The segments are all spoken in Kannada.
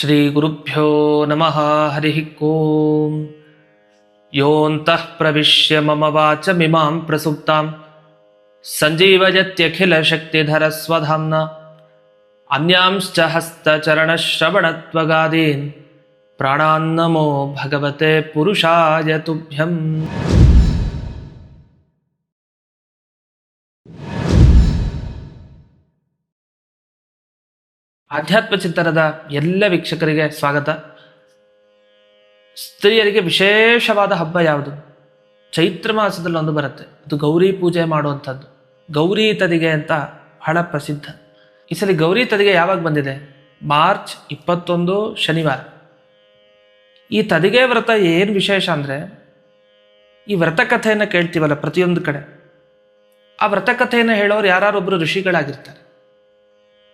ಶ್ರೀ ಗುರುಭ್ಯೋ ನಮಃ ಹರಿ ಓಂ. ಯೋऽन्तಃ ಪ್ರವಿಶ್ಯ ಮಮ ವಾಚಮಿಮಾಂ ಪ್ರಸುಪ್ತಾಂ ಸಂಜೀವಯತ್ಯಖಿಲ ಶಕ್ತಿಧರ ಸ್ವಧಾಮ್ನಾ ಅನ್ಯಾಂಶ್ಚ ಹಸ್ತಚರಣಶ್ರವಣತ್ವಗಾದೀನ್ ಪ್ರಾಣಾನ್ನಮೋ ಭಗವತೆ ಪುರುಷಾಯ ತುಭ್ಯಂ. ಆಧ್ಯಾತ್ಮ ಚಿಂತನದ ಎಲ್ಲ ವೀಕ್ಷಕರಿಗೆ ಸ್ವಾಗತ. ಸ್ತ್ರೀಯರಿಗೆ ವಿಶೇಷವಾದ ಹಬ್ಬ ಯಾವುದು? ಚೈತ್ರ ಮಾಸದಲ್ಲಿ ಒಂದು ಬರುತ್ತೆ, ಅದು ಗೌರಿ ಪೂಜೆ ಮಾಡುವಂಥದ್ದು. ಗೌರಿ ತದಿಗೆ ಅಂತ ಬಹಳ ಪ್ರಸಿದ್ಧ. ಈ ಸಲ ಗೌರಿ ತದಿಗೆ ಯಾವಾಗ ಬಂದಿದೆ? ಮಾರ್ಚ್ 21 ಶನಿವಾರ. ಈ ತದಿಗೆ ವ್ರತ ಏನು ವಿಶೇಷ ಅಂದರೆ, ಈ ವ್ರತ ಕಥೆಯನ್ನು ಕೇಳ್ತೀವಲ್ಲ ಪ್ರತಿಯೊಂದು ಕಡೆ, ಆ ವ್ರತ ಕಥೆಯನ್ನು ಹೇಳೋರು ಯಾರೊಬ್ಬರು ಋಷಿಗಳಾಗಿರ್ತಾರೆ.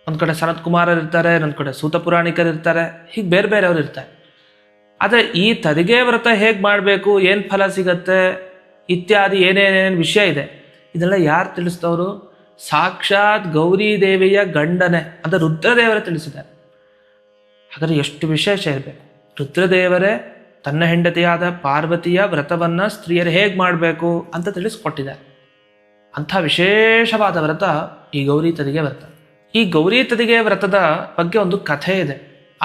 ಒಂದು ಕಡೆ ಸನತ್ ಕುಮಾರರು ಇರ್ತಾರೆ, ಇನ್ನೊಂದು ಕಡೆ ಸೂತ ಪುರಾಣಿಕರು ಇರ್ತಾರೆ, ಹೀಗೆ ಬೇರೆ ಬೇರೆಯವರು ಇರ್ತಾರೆ. ಆದರೆ ಈ ತದಿಗೆ ವ್ರತ ಹೇಗೆ ಮಾಡಬೇಕು, ಏನು ಫಲ ಸಿಗತ್ತೆ ಇತ್ಯಾದಿ ಏನೇನೇನು ವಿಷಯ ಇದೆ, ಇದೆಲ್ಲ ಯಾರು ತಿಳಿಸಿದವರು? ಸಾಕ್ಷಾತ್ ಗೌರಿ ದೇವಿಯ ಗಂಡನೇ ಅಂದರೆ ರುದ್ರದೇವರೇ ತಿಳಿಸಿದ್ದಾರೆ. ಹಾಗಾದರೆ ಎಷ್ಟು ವಿಶೇಷ ಇರಬೇಕು. ರುದ್ರದೇವರೇ ತನ್ನ ಹೆಂಡತಿಯಾದ ಪಾರ್ವತಿಯ ವ್ರತವನ್ನು ಸ್ತ್ರೀಯರು ಹೇಗೆ ಮಾಡಬೇಕು ಅಂತ ತಿಳಿಸ್ಕೊಟ್ಟಿದ್ದಾರೆ. ಅಂಥ ವಿಶೇಷವಾದ ವ್ರತ ಈ ಗೌರಿ ತದಿಗೆ ವ್ರತ. ಈ ಗೌರಿ ತದಿಗೆ ವ್ರತದ ಬಗ್ಗೆ ಒಂದು ಕಥೆ ಇದೆ.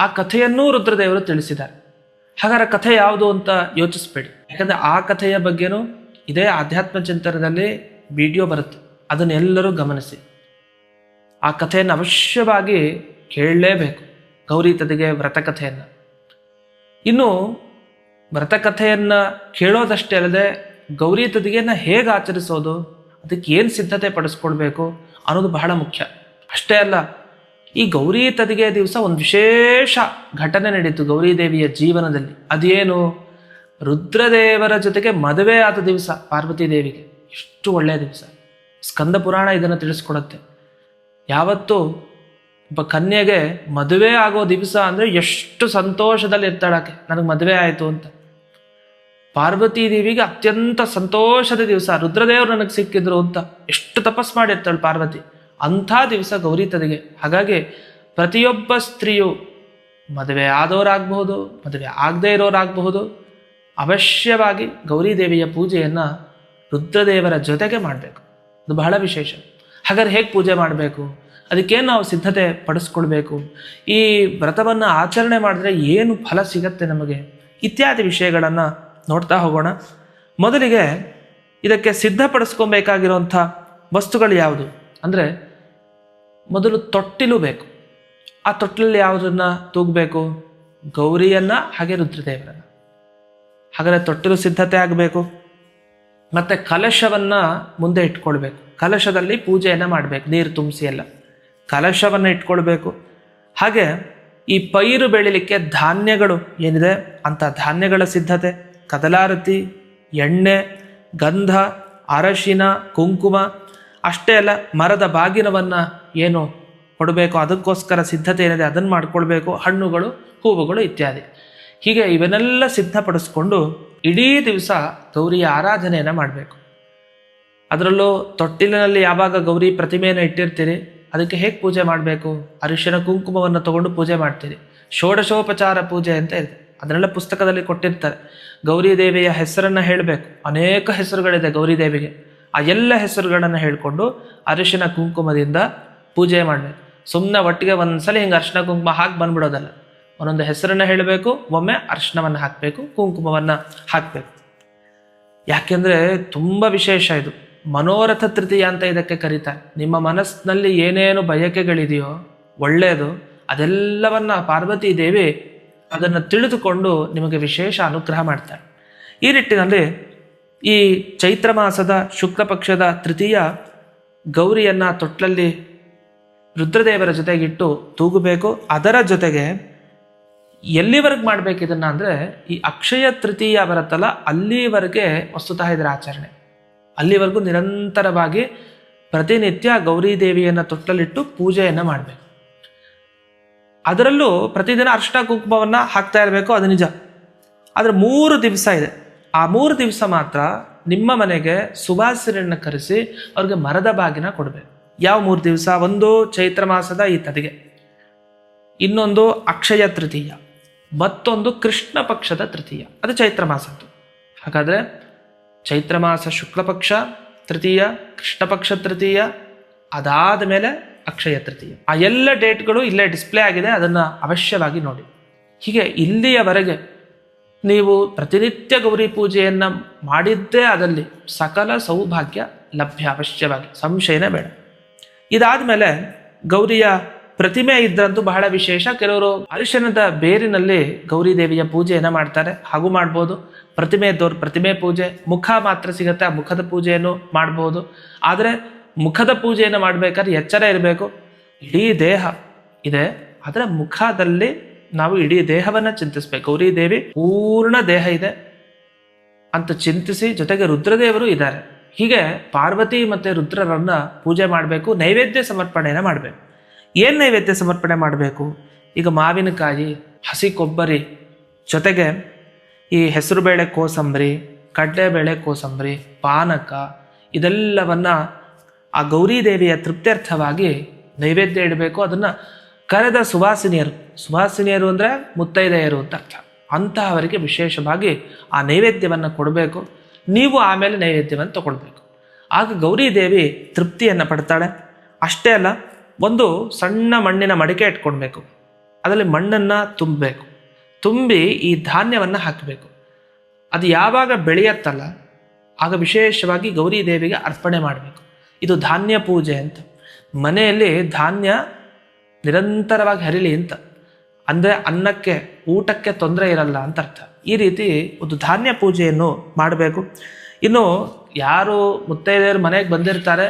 ಆ ಕಥೆಯನ್ನೂ ರುದ್ರದೇವರು ತಿಳಿಸಿದ್ದಾರೆ. ಹಾಗಾದ್ರೆ ಕಥೆ ಯಾವುದು ಅಂತ ಯೋಚಿಸ್ಬೇಡಿ, ಯಾಕಂದರೆ ಆ ಕಥೆಯ ಬಗ್ಗೆನೂ ಇದೇ ಆಧ್ಯಾತ್ಮ ಚಿಂತನದಲ್ಲಿ ವಿಡಿಯೋ ಬರುತ್ತೆ, ಅದನ್ನೆಲ್ಲರೂ ಗಮನಿಸಿ. ಆ ಕಥೆಯನ್ನು ಅವಶ್ಯವಾಗಿ ಕೇಳಲೇಬೇಕು, ಗೌರಿ ತದಿಗೆ ವ್ರತ ಕಥೆಯನ್ನು. ಇನ್ನು ವ್ರತ ಕಥೆಯನ್ನು ಕೇಳೋದಷ್ಟೇ ಅಲ್ಲದೆ ಗೌರಿ ತದಿಗೆಯನ್ನು ಹೇಗೆ ಆಚರಿಸೋದು, ಅದಕ್ಕೆ ಏನು ಸಿದ್ಧತೆ ಪಡಿಸ್ಕೊಳ್ಬೇಕು ಅನ್ನೋದು ಬಹಳ ಮುಖ್ಯ. ಅಷ್ಟೇ ಅಲ್ಲ, ಈ ಗೌರಿ ತದಿಗೆ ದಿವಸ ಒಂದು ವಿಶೇಷ ಘಟನೆ ನಡೀತು ಗೌರಿ ದೇವಿಯ ಜೀವನದಲ್ಲಿ. ಅದೇನು? ರುದ್ರದೇವರ ಜೊತೆಗೆ ಮದುವೆ ಆದ ದಿವಸ ಪಾರ್ವತಿ ದೇವಿಗೆ. ಎಷ್ಟು ಒಳ್ಳೆಯ ದಿವಸ. ಸ್ಕಂದ ಪುರಾಣ ಇದನ್ನು ತಿಳಿಸ್ಕೊಡುತ್ತೆ. ಯಾವತ್ತು ಒಬ್ಬ ಕನ್ಯೆಗೆ ಮದುವೆ ಆಗೋ ದಿವಸ ಅಂದರೆ ಎಷ್ಟು ಸಂತೋಷದಲ್ಲಿ ಇರ್ತಾಳಾಕೆ, ನನಗೆ ಮದುವೆ ಆಯಿತು ಅಂತ. ಪಾರ್ವತಿ ದೇವಿಗೆ ಅತ್ಯಂತ ಸಂತೋಷದ ದಿವಸ, ರುದ್ರದೇವರು ನನಗೆ ಸಿಕ್ಕಿದ್ರು ಅಂತ ಎಷ್ಟು ತಪಸ್ ಮಾಡಿರ್ತಾಳೆ ಪಾರ್ವತಿ. ಅಂಥ ದಿವಸ ಗೌರಿ ತದಿಗೆ. ಹಾಗಾಗಿ ಪ್ರತಿಯೊಬ್ಬ ಸ್ತ್ರೀಯು ಮದುವೆ ಆದವರಾಗಬಹುದು, ಮದುವೆ ಆಗದೇ ಇರೋರಾಗಬಹುದು, ಅವಶ್ಯವಾಗಿ ಗೌರಿ ದೇವಿಯ ಪೂಜೆಯನ್ನು ರುದ್ರದೇವರ ಜೊತೆಗೆ ಮಾಡಬೇಕು. ಅದು ಬಹಳ ವಿಶೇಷ. ಹಾಗಾದ್ರೆ ಹೇಗೆ ಪೂಜೆ ಮಾಡಬೇಕು, ಅದಕ್ಕೇನು ನಾವು ಸಿದ್ಧತೆ ಪಡಿಸ್ಕೊಳ್ಬೇಕು, ಈ ವ್ರತವನ್ನು ಆಚರಣೆ ಮಾಡಿದ್ರೆ ಏನು ಫಲ ಸಿಗತ್ತೆ ನಮಗೆ, ಇತ್ಯಾದಿ ವಿಷಯಗಳನ್ನು ನೋಡ್ತಾ ಹೋಗೋಣ. ಮೊದಲಿಗೆ ಇದಕ್ಕೆ ಸಿದ್ಧಪಡಿಸ್ಕೊಬೇಕಾಗಿರುವಂಥ ವಸ್ತುಗಳು ಯಾವುದು ಅಂದರೆ, ಮೊದಲು ತೊಟ್ಟಿಲು ಬೇಕು. ಆ ತೊಟ್ಟಿಲಲ್ಲಿ ಯಾವುದನ್ನು ತೂಗಬೇಕು? ಗೌರಿಯನ್ನು ಹಾಗೆ ರುದ್ರದೇವರನ್ನು. ಹಾಗಾದರೆ ತೊಟ್ಟಿಲು ಸಿದ್ಧತೆ ಆಗಬೇಕು. ಮತ್ತು ಕಲಶವನ್ನು ಮುಂದೆ ಇಟ್ಕೊಳ್ಬೇಕು. ಕಲಶದಲ್ಲಿ ಪೂಜೆಯನ್ನು ಮಾಡಬೇಕು, ನೀರು ತುಂಬಿಸಿ ಎಲ್ಲ ಕಲಶವನ್ನು ಇಟ್ಕೊಳ್ಬೇಕು. ಹಾಗೆ ಈ ಪೈರು ಬೆಳಿಲಿಕ್ಕೆ ಧಾನ್ಯಗಳು ಏನಿದೆ ಅಂಥ ಧಾನ್ಯಗಳ ಸಿದ್ಧತೆ, ಕದಲಾರತಿ, ಎಣ್ಣೆ, ಗಂಧ, ಅರಶಿನ, ಕುಂಕುಮ, ಅಷ್ಟೇ ಅಲ್ಲ ಮರದ ಬಾಗಿನವನ್ನು ಏನು ಕೊಡಬೇಕು ಅದಕ್ಕೋಸ್ಕರ ಸಿದ್ಧತೆ ಏನಿದೆ ಅದನ್ನು ಮಾಡ್ಕೊಳ್ಬೇಕು. ಹಣ್ಣುಗಳು, ಹೂವುಗಳು ಇತ್ಯಾದಿ. ಹೀಗೆ ಇವನ್ನೆಲ್ಲ ಸಿದ್ಧಪಡಿಸ್ಕೊಂಡು ಇಡೀ ದಿವಸ ಗೌರಿಯ ಆರಾಧನೆಯನ್ನು ಮಾಡಬೇಕು. ಅದರಲ್ಲೂ ತೊಟ್ಟಿಲಿನಲ್ಲಿ ಯಾವಾಗ ಗೌರಿ ಪ್ರತಿಮೆಯನ್ನು ಇಟ್ಟಿರ್ತೀರಿ, ಅದಕ್ಕೆ ಹೇಗೆ ಪೂಜೆ ಮಾಡಬೇಕು? ಅರಿಶಿನ ಕುಂಕುಮವನ್ನು ತಗೊಂಡು ಪೂಜೆ ಮಾಡ್ತೀರಿ. ಷೋಡಶೋಪಚಾರ ಪೂಜೆ ಅಂತ ಇದೆ, ಅದನ್ನೆಲ್ಲ ಪುಸ್ತಕದಲ್ಲಿ ಕೊಟ್ಟಿರ್ತಾರೆ. ಗೌರಿ ದೇವಿಯ ಹೆಸರನ್ನು ಹೇಳಬೇಕು. ಅನೇಕ ಹೆಸರುಗಳಿದೆ ಗೌರಿ ದೇವಿಗೆ. ಆ ಎಲ್ಲ ಹೆಸರುಗಳನ್ನು ಹೇಳಿಕೊಂಡು ಅರಿಶಿನ ಕುಂಕುಮದಿಂದ ಪೂಜೆ ಮಾಡಬೇಕು. ಸುಮ್ಮನೆ ಒಟ್ಟಿಗೆ ಒಂದ್ಸಲ ಹಿಂಗೆ ಅರಿಶಿನ ಕುಂಕುಮ ಹಾಕಿ ಬಂದ್ಬಿಡೋದಲ್ಲ. ಒಂದೊಂದು ಹೆಸರನ್ನು ಹೇಳಬೇಕು, ಒಮ್ಮೆ ಅರಿಶಿನವನ್ನು ಹಾಕಬೇಕು, ಕುಂಕುಮವನ್ನು ಹಾಕಬೇಕು. ಯಾಕೆಂದರೆ ತುಂಬ ವಿಶೇಷ ಇದು. ಮನೋರಥ ತೃತೀಯ ಅಂತ ಇದಕ್ಕೆ ಕರೀತಾರೆ. ನಿಮ್ಮ ಮನಸ್ಸಿನಲ್ಲಿ ಏನೇನು ಬಯಕೆಗಳಿದೆಯೋ ಒಳ್ಳೆಯದು, ಅದೆಲ್ಲವನ್ನ ಪಾರ್ವತಿ ದೇವಿ ಅದನ್ನು ತಿಳಿದುಕೊಂಡು ನಿಮಗೆ ವಿಶೇಷ ಅನುಗ್ರಹ ಮಾಡ್ತಾಳೆ. ಈ ನಿಟ್ಟಿನಲ್ಲಿ ಈ ಚೈತ್ರ ಮಾಸದ ಶುಕ್ಲ ಪಕ್ಷದ ತೃತೀಯ ಗೌರಿಯನ್ನು ತೊಟ್ಲಲ್ಲಿ ರುದ್ರದೇವರ ಜೊತೆಗಿಟ್ಟು ತೂಗಬೇಕು. ಅದರ ಜೊತೆಗೆ ಎಲ್ಲಿವರೆಗೆ ಮಾಡಬೇಕು ಇದನ್ನು ಅಂದರೆ, ಈ ಅಕ್ಷಯ ತೃತೀಯ ಬರುತ್ತಲ್ಲ ಅಲ್ಲಿವರೆಗೆ ವಸ್ತುತಃ ಇದರ ಆಚರಣೆ. ಅಲ್ಲಿವರೆಗೂ ನಿರಂತರವಾಗಿ ಪ್ರತಿನಿತ್ಯ ಗೌರಿ ದೇವಿಯನ್ನು ತೊಟ್ಲಲ್ಲಿಟ್ಟು ಪೂಜೆಯನ್ನು ಮಾಡಬೇಕು. ಅದರಲ್ಲೂ ಪ್ರತಿದಿನ ಅರ್ಶಿನ ಕುಂಕುಮವನ್ನು ಹಾಕ್ತಾ ಇರಬೇಕು, ಅದು ನಿಜ. ಆದರೆ 3 ದಿವಸ ಇದೆ. ಆ 3 ದಿವಸ ಮಾತ್ರ ನಿಮ್ಮ ಮನೆಗೆ ಸುವಾಸಿನಿಯನ್ನು ಕರೆಸಿ ಅವ್ರಿಗೆ ಮರದ ಬಾಗಿನ ಕೊಡಬೇಕು. ಯಾವ 3 ದಿವಸ? ಒಂದು ಚೈತ್ರ ಮಾಸದ ಈ ತದಿಗೆ, ಇನ್ನೊಂದು ಅಕ್ಷಯ ತೃತೀಯ, ಮತ್ತೊಂದು ಕೃಷ್ಣ ಪಕ್ಷದ ತೃತೀಯ, ಅದು ಚೈತ್ರ ಮಾಸದ್ದು. ಹಾಗಾದರೆ ಚೈತ್ರ ಮಾಸ ಶುಕ್ಲ ಪಕ್ಷ ತೃತೀಯ, ಕೃಷ್ಣ ಪಕ್ಷ ತೃತೀಯ, ಅದಾದ ಮೇಲೆ ಅಕ್ಷಯ ತೃತೀಯ. ಆ ಎಲ್ಲ ಡೇಟ್ಗಳು ಇಲ್ಲೇ ಡಿಸ್ಪ್ಲೇ ಆಗಿದೆ, ಅದನ್ನು ಅವಶ್ಯವಾಗಿ ನೋಡಿ. ಹೀಗೆ ಇಲ್ಲಿಯವರೆಗೆ ನೀವು ಪ್ರತಿನಿತ್ಯ ಗೌರಿ ಪೂಜೆಯನ್ನು ಮಾಡಿದ್ದೇ ಆದಲ್ಲಿ ಸಕಲ ಸೌಭಾಗ್ಯ ಲಭ್ಯ, ಅವಶ್ಯವಾಗಿ, ಸಂಶಯನೇ ಬೇಡ. ಇದಾದ ಮೇಲೆ ಗೌರಿಯ ಪ್ರತಿಮೆ ಇದ್ದಂತೂ ಬಹಳ ವಿಶೇಷ. ಕೆಲವರು ಅರಿಶಿಣದ ಬೇರಿನಲ್ಲಿ ಗೌರಿ ದೇವಿಯ ಪೂಜೆಯನ್ನು ಮಾಡ್ತಾರೆ, ಹಾಗೂ ಮಾಡ್ಬೋದು. ಪ್ರತಿಮೆ ಇದ್ದವ್ರು ಪ್ರತಿಮೆ ಪೂಜೆ, ಮುಖ ಮಾತ್ರ ಸಿಗುತ್ತೆ, ಆ ಮುಖದ ಪೂಜೆಯನ್ನು ಮಾಡ್ಬೋದು. ಆದರೆ ಮುಖದ ಪೂಜೆಯನ್ನು ಮಾಡಬೇಕಾದ್ರೆ ಎಚ್ಚರ ಇರಬೇಕು. ಇಡೀ ದೇಹ ಇದೆ, ಆದರೆ ಮುಖದಲ್ಲಿ ನಾವು ಇಡೀ ದೇಹವನ್ನು ಚಿಂತಿಸ್ಬೇಕು. ಗೌರಿ ದೇವಿ ಪೂರ್ಣ ದೇಹ ಇದೆ ಅಂತ ಚಿಂತಿಸಿ, ಜೊತೆಗೆ ರುದ್ರದೇವರು ಇದ್ದಾರೆ. ಹೀಗೆ ಪಾರ್ವತಿ ಮತ್ತು ರುದ್ರರನ್ನ ಪೂಜೆ ಮಾಡಬೇಕು. ನೈವೇದ್ಯ ಸಮರ್ಪಣೆಯನ್ನು ಮಾಡಬೇಕು. ಏನು ನೈವೇದ್ಯ ಸಮರ್ಪಣೆ ಮಾಡಬೇಕು? ಈಗ ಮಾವಿನಕಾಯಿ, ಹಸಿ ಕೊಬ್ಬರಿ, ಜೊತೆಗೆ ಈ ಹೆಸರುಬೇಳೆ ಕೋಸಂಬರಿ, ಕಡಲೆಬೇಳೆ ಕೋಸಂಬರಿ, ಪಾನಕ, ಇದೆಲ್ಲವನ್ನ ಆ ಗೌರಿ ದೇವಿಯ ತೃಪ್ತ್ಯರ್ಥವಾಗಿ ನೈವೇದ್ಯ ಇಡಬೇಕು. ಅದನ್ನು ಕರೆದ ಸುವಾಸಿನಿಯರು ಅಂದರೆ ಮುತ್ತೈದೆಯರು ಅಂತ ಅರ್ಥ. ಅಂತಹವರಿಗೆ ವಿಶೇಷವಾಗಿ ಆ ನೈವೇದ್ಯವನ್ನು ಕೊಡಬೇಕು. ನೀವು ಆಮೇಲೆ ನೈವೇದ್ಯವನ್ನು ತಗೊಳ್ಬೇಕು. ಆಗ ಗೌರಿ ದೇವಿ ತೃಪ್ತಿಯನ್ನು ಪಡ್ತಾಳೆ. ಅಷ್ಟೇ ಅಲ್ಲ, ಒಂದು ಸಣ್ಣ ಮಣ್ಣಿನ ಮಡಿಕೆ ಇಟ್ಕೊಳ್ಬೇಕು. ಅದರಲ್ಲಿ ಮಣ್ಣನ್ನು ತುಂಬಬೇಕು. ತುಂಬಿ ಈ ಧಾನ್ಯವನ್ನು ಹಾಕಬೇಕು. ಅದು ಯಾವಾಗ ಬೆಳೆಯತ್ತಲ್ಲ ಆಗ ವಿಶೇಷವಾಗಿ ಗೌರಿ ದೇವಿಗೆ ಅರ್ಪಣೆ ಮಾಡಬೇಕು. ಇದು ಧಾನ್ಯ ಪೂಜೆ ಅಂತ. ಮನೆಯಲ್ಲಿ ಧಾನ್ಯ ನಿರಂತರವಾಗಿ ಹರಿಲಿ ಅಂತ, ಅಂದರೆ ಅನ್ನಕ್ಕೆ, ಊಟಕ್ಕೆ ತೊಂದರೆ ಇರಲ್ಲ ಅಂತ ಅರ್ಥ. ಈ ರೀತಿ ಒಂದು ಧಾನ್ಯ ಪೂಜೆಯನ್ನು ಮಾಡಬೇಕು. ಇನ್ನು ಯಾರು ಮುತ್ತೈದೆಯರು ಮನೆಗೆ ಬಂದಿರ್ತಾರೆ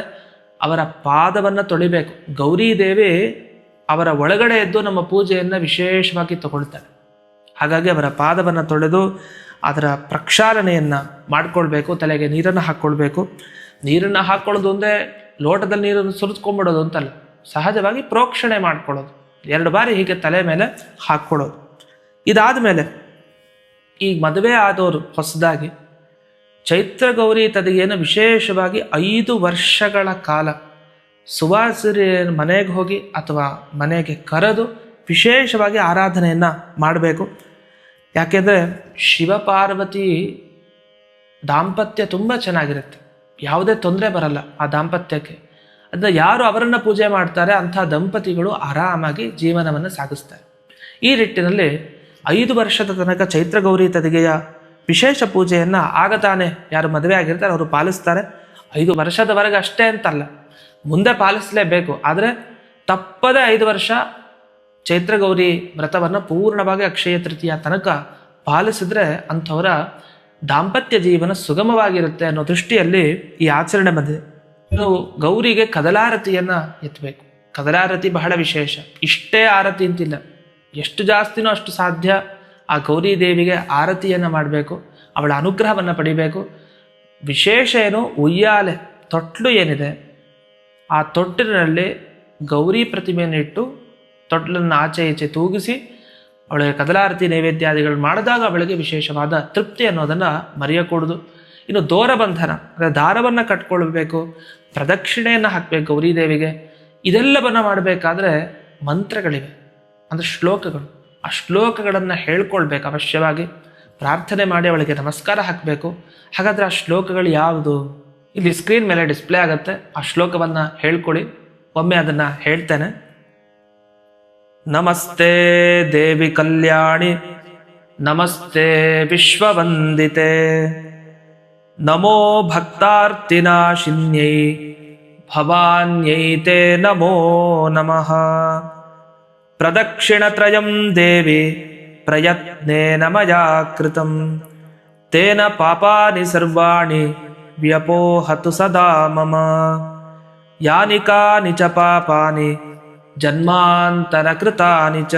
ಅವರ ಪಾದವನ್ನು ತೊಳಿಬೇಕು. ಗೌರಿ ದೇವಿ ಅವರ ಒಳಗಡೆ ಎದ್ದು ನಮ್ಮ ಪೂಜೆಯನ್ನು ವಿಶೇಷವಾಗಿ ತಗೊಳ್ತಾರೆ. ಹಾಗಾಗಿ ಅವರ ಪಾದವನ್ನು ತೊಳೆದು ಅದರ ಪ್ರಕ್ಷಾಲನೆಯನ್ನು ಮಾಡಿಕೊಳ್ಬೇಕು. ತಲೆಗೆ ನೀರನ್ನು ಹಾಕ್ಕೊಳ್ಬೇಕು. ನೀರನ್ನು ಹಾಕ್ಕೊಳ್ಳೋದು ಅಂದರೆ ಲೋಟದಲ್ಲಿ ನೀರನ್ನು ಸುರಿಸ್ಕೊಂಡ್ಬಿಡೋದು ಅಂತಲ್ಲ, ಸಹಜವಾಗಿ ಪ್ರೋಕ್ಷಣೆ ಮಾಡ್ಕೊಳ್ಳೋದು. 2 ಬಾರಿ ಹೀಗೆ ತಲೆ ಮೇಲೆ ಹಾಕ್ಕೊಳ್ಳೋದು. ಇದಾದ ಮೇಲೆ ಈಗ ಮದುವೆ ಆದವರು ಹೊಸದಾಗಿ ಚೈತ್ರ ಗೌರಿ ತದಿಗೆಯನ್ನು ವಿಶೇಷವಾಗಿ 5 ವರ್ಷಗಳ ಕಾಲ ಸುವಾಸಿನಿಯರ ಮನೆಗೆ ಹೋಗಿ ಅಥವಾ ಮನೆಗೆ ಕರೆದು ವಿಶೇಷವಾಗಿ ಆರಾಧನೆಯನ್ನು ಮಾಡಬೇಕು. ಯಾಕೆಂದರೆ ಶಿವಪಾರ್ವತಿ ದಾಂಪತ್ಯ ತುಂಬ ಚೆನ್ನಾಗಿರುತ್ತೆ, ಯಾವುದೇ ತೊಂದರೆ ಬರಲ್ಲ ಆ ದಾಂಪತ್ಯಕ್ಕೆ. ಅಂದರೆ ಯಾರು ಅವರನ್ನು ಪೂಜೆ ಮಾಡ್ತಾರೆ ಅಂಥ ದಂಪತಿಗಳು ಆರಾಮಾಗಿ ಜೀವನವನ್ನು ಸಾಗಿಸ್ತಾರೆ. ಈ ನಿಟ್ಟಿನಲ್ಲಿ 5 ವರ್ಷದ ತನಕ ಚೈತ್ರ ಗೌರಿ ತದಿಗೆಯ ವಿಶೇಷ ಪೂಜೆಯನ್ನು ಆಗ ತಾನೇ ಯಾರು ಮದುವೆ ಆಗಿರ್ತಾರೆ ಅವರು ಪಾಲಿಸ್ತಾರೆ. 5 ವರ್ಷದವರೆಗೆ ಅಷ್ಟೇ ಅಂತಲ್ಲ, ಮುಂದೆ ಪಾಲಿಸಲೇಬೇಕು. ಆದರೆ ತಪ್ಪದೆ 5 ವರ್ಷ ಚೈತ್ರ ಗೌರಿ ವ್ರತವನ್ನು ಪೂರ್ಣವಾಗಿ ಅಕ್ಷಯ ತೃತೀಯ ತನಕ ಪಾಲಿಸಿದ್ರೆ ಅಂಥವರ ದಾಂಪತ್ಯ ಜೀವನ ಸುಗಮವಾಗಿರುತ್ತೆ ಅನ್ನೋ ದೃಷ್ಟಿಯಲ್ಲಿ ಈ ಆಚರಣೆ ಬಂದಿದೆ. ಇನ್ನು ಗೌರಿಗೆ ಕದಲಾರತಿಯನ್ನು ಎತ್ತಬೇಕು. ಕದಲಾರತಿ ಬಹಳ ವಿಶೇಷ. ಇಷ್ಟೇ ಆರತಿ ಅಂತಿಲ್ಲ, ಎಷ್ಟು ಜಾಸ್ತಿನೋ ಅಷ್ಟು ಸಾಧ್ಯ ಆ ಗೌರಿ ದೇವಿಗೆ ಆರತಿಯನ್ನು ಮಾಡಬೇಕು, ಅವಳ ಅನುಗ್ರಹವನ್ನು ಪಡಿಬೇಕು. ವಿಶೇಷ ಏನು, ಉಯ್ಯಾಲೆ ತೊಟ್ಲು ಏನಿದೆ ಆ ತೊಟ್ಟಿಲಿನಲ್ಲಿ ಗೌರಿ ಪ್ರತಿಮೆಯನ್ನು ಇಟ್ಟು ತೊಟ್ಲನ್ನು ಆಚೆ ಈಚೆ ತೂಗಿಸಿ ಅವಳಿಗೆ ಕದಲಾರತಿ ನೈವೇದ್ಯಾದಿಗಳು ಮಾಡಿದಾಗ ಅವಳಿಗೆ ವಿಶೇಷವಾದ ತೃಪ್ತಿ ಅನ್ನೋದನ್ನು ಮರೆಯಕೂಡದು. ಇನ್ನು ದೋರಬಂಧನ ಅಂದರೆ ದಾರವನ್ನು ಕಟ್ಕೊಳ್ಬೇಕು, ಪ್ರದಕ್ಷಿಣೆಯನ್ನು ಹಾಕಬೇಕು ಗೌರಿ ದೇವಿಗೆ. ಇದೆಲ್ಲವನ್ನು ಮಾಡಬೇಕಾದ್ರೆ ಮಂತ್ರಗಳಿವೆ, ಅಂದರೆ ಶ್ಲೋಕಗಳು. ಆ ಶ್ಲೋಕಗಳನ್ನು ಹೇಳ್ಕೊಳ್ಬೇಕು ಅವಶ್ಯವಾಗಿ. ಪ್ರಾರ್ಥನೆ ಮಾಡಿ ಅವಳಿಗೆ ನಮಸ್ಕಾರ ಹಾಕಬೇಕು. ಹಾಗಾದರೆ ಆ ಶ್ಲೋಕಗಳು ಯಾವುದು? ಇಲ್ಲಿ ಸ್ಕ್ರೀನ್ ಮೇಲೆ ಡಿಸ್ಪ್ಲೇ ಆಗುತ್ತೆ. ಆ ಶ್ಲೋಕವನ್ನು ಹೇಳ್ಕೊಳ್ಳಿ. ಒಮ್ಮೆ ಅದನ್ನು ಹೇಳ್ತೇನೆ. ನಮಸ್ತೆ ದೇವಿ ಕಲ್ಯಾಣಿ, ನಮಸ್ತೆ ವಿಶ್ವವಂದಿತೆ, ನಮೋ ಭಕ್ತಾರ್ತಿನಾಶಿನ್ಯೈ, ಭವಾನ್ಯೈ ತೇ ನಮೋ ನಮಃ. ಪ್ರದಕ್ಷಿಣತ್ರಯಂ ದೇವಿ ಪ್ರಯತ್ನೇನ ಮಯಾ ಕೃತಂ, ತೇನ ಪಾಪಾನಿ ಸರ್ವಾಣಿ ವ್ಯಪೋಹತು ಸದಾ ಮಮ. ಯಾನಿ ಕಾನಿ ಚ ಪಾಪಾನಿ ಜನ್ಮಾಂತರಕೃತಾನಿ ಚ,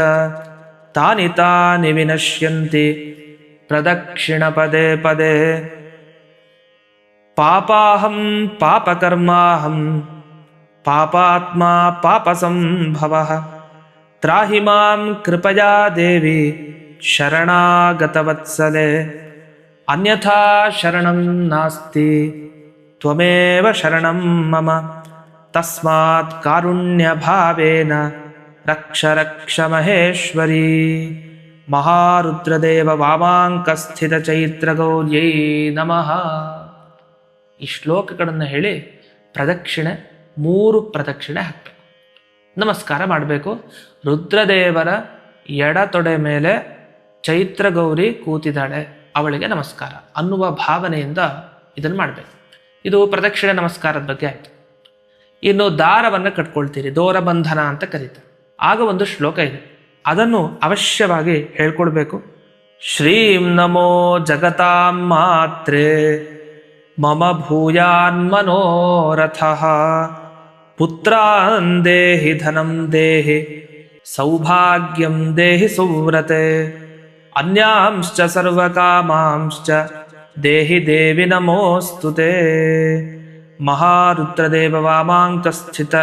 ತಾನಿ ತಾನಿ ವಿನಶ್ಯಂತಿ ಪ್ರದಕ್ಷಿಣ ಪದೇ ಪದೇ. ಪಾಪಾಹಂ ಪಾಪಕರ್ಮಾಹಂ ಪಾಪಾತ್ಮ ಪಾಪಸಂಭವಃ, ತ್ರಾಹಿ ಮಾಂ ಕೃಪಯಾ ದೇವಿ ಶರಣಾಗತವತ್ಸಲೆ. ಅನ್ಯಥಾ ಶರಣಂ ನಾಸ್ತಿ ತ್ವಮೇವ ಶರಣಂ ಮಮ. ತಸ್ಮಾತ್ ಕಾರುಣ್ಯ ಭಾವೇನ ರಕ್ಷ ರಕ್ಷ ಮಹೇಶ್ವರಿ ಮಹಾರುದ್ರದೇವ ವಾಮಾಂಕಸ್ಥಿತ ಚೈತ್ರ ಗೌರ್ಯೈ ನಮಃ. ಈ ಶ್ಲೋಕಗಳನ್ನು ಹೇಳಿ ಪ್ರದಕ್ಷಿಣೆ 3 ಪ್ರದಕ್ಷಿಣೆ ಹಾಕಬೇಕು, ನಮಸ್ಕಾರ ಮಾಡಬೇಕು. ರುದ್ರದೇವರ ಎಡತೊಡೆ ಮೇಲೆ ಚೈತ್ರ ಗೌರಿ ಕೂತಿದ್ದಾಳೆ, ಅವಳಿಗೆ ನಮಸ್ಕಾರ ಅನ್ನುವ ಭಾವನೆಯಿಂದ ಇದನ್ನು ಮಾಡಬೇಕು. ಇದು ಪ್ರದಕ್ಷಿಣೆ ನಮಸ್ಕಾರದ ಬಗ್ಗೆ ಆಯಿತು. ಇನ್ನು ದಾರವನ್ನು ಕಟ್ಕೊಳ್ತೀರಿ, ದೋರಬಂಧನ ಅಂತ ಕರೀತಾರೆ. ಆಗ ಒಂದು ಶ್ಲೋಕ ಇದೆ, ಅದನ್ನು ಅವಶ್ಯವಾಗಿ ಹೇಳ್ಕೊಳ್ಬೇಕು. ಶ್ರೀಂ ನಮೋ ಜಗತಾಂ ಮಾತ್ರೇ ಮಮ ಭೂಯಾನ್ಮನೋರಥಃ ಪುತ್ರಾನ್ ದೇಹಿ ಧನಂ ದೇಹಿ ಸೌಭಾಗ್ಯಂ ದೇಹಿ ಸುವ್ರತೆ ಅನ್ಯಾಂಶ್ಚ ಸರ್ವಕಾಮಾಂಶ್ಚ ದೇಹಿ ದೇವಿ ನಮೋಸ್ತುತೆ ಮಹಾರುದ್ರದೇವ ವಾಮಾಂಕಸ್ಥಿತ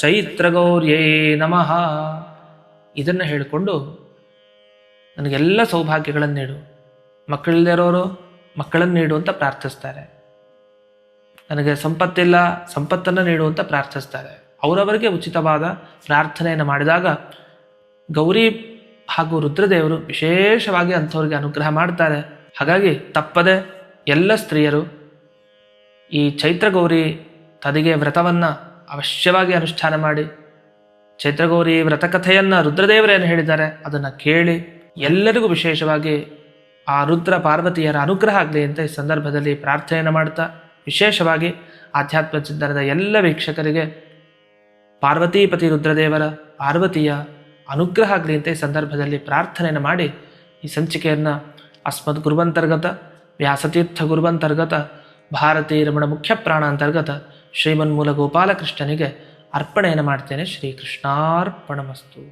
ಚೈತ್ರ ಗೌರ್ಯೈ ನಮಃ. ಇದನ್ನು ಹೇಳಿಕೊಂಡು ನನಗೆಲ್ಲ ಸೌಭಾಗ್ಯಗಳನ್ನು ನೀಡು, ಮಕ್ಕಳಿಲ್ಲದಿರೋರು ಮಕ್ಕಳನ್ನು ನೀಡು ಅಂತ ಪ್ರಾರ್ಥಿಸ್ತಾರೆ. ನನಗೆ ಸಂಪತ್ತಿಲ್ಲ, ಸಂಪತ್ತನ್ನು ನೀಡು ಅಂತ ಪ್ರಾರ್ಥಿಸ್ತಾರೆ. ಅವರವರಿಗೆ ಉಚಿತವಾದ ಪ್ರಾರ್ಥನೆಯನ್ನು ಮಾಡಿದಾಗ ಗೌರಿ ಹಾಗೂ ರುದ್ರದೇವರು ವಿಶೇಷವಾಗಿ ಅಂಥವ್ರಿಗೆ ಅನುಗ್ರಹ ಮಾಡ್ತಾರೆ. ಹಾಗಾಗಿ ತಪ್ಪದೆ ಎಲ್ಲ ಸ್ತ್ರೀಯರು ಈ ಚೈತ್ರಗೌರಿ ತದಿಗೆ ವ್ರತವನ್ನು ಅವಶ್ಯವಾಗಿ ಅನುಷ್ಠಾನ ಮಾಡಿ, ಚೈತ್ರಗೌರಿ ವ್ರತಕಥೆಯನ್ನು ರುದ್ರದೇವರೇನು ಹೇಳಿದ್ದಾರೆ ಅದನ್ನು ಕೇಳಿ, ಎಲ್ಲರಿಗೂ ವಿಶೇಷವಾಗಿ ಆ ರುದ್ರ ಪಾರ್ವತಿಯರ ಅನುಗ್ರಹ ಆಗಲಿ ಅಂತ ಈ ಸಂದರ್ಭದಲ್ಲಿ ಪ್ರಾರ್ಥನೆಯನ್ನು ಮಾಡ್ತಾ, ವಿಶೇಷವಾಗಿ ಆಧ್ಯಾತ್ಮ ಚಿಂತನದ ಎಲ್ಲ ವೀಕ್ಷಕರಿಗೆ ಪಾರ್ವತೀಪತಿ ರುದ್ರದೇವರ ಪಾರ್ವತಿಯ ಅನುಗ್ರಹ ಆಗಲಿ ಅಂತ ಈ ಸಂದರ್ಭದಲ್ಲಿ ಪ್ರಾರ್ಥನೆಯನ್ನು ಮಾಡಿ ಈ ಸಂಚಿಕೆಯನ್ನು ಅಸ್ಮದ್ ಗುರುವಂತರ್ಗತ ವ್ಯಾಸತೀರ್ಥ ಗುರುವಂತರ್ಗತ ಭಾರತೀ ರಮಣ ಮುಖ್ಯ ಪ್ರಾಣ ಅಂತರ್ಗತ ಶ್ರೀಮನ್ಮೂಲ ಗೋಪಾಲಕೃಷ್ಣನಿಗೆ ಅರ್ಪಣೆಯನ್ನು ಮಾಡ್ತೇನೆ. ಶ್ರೀಕೃಷ್ಣಾರ್ಪಣಮಸ್ತು.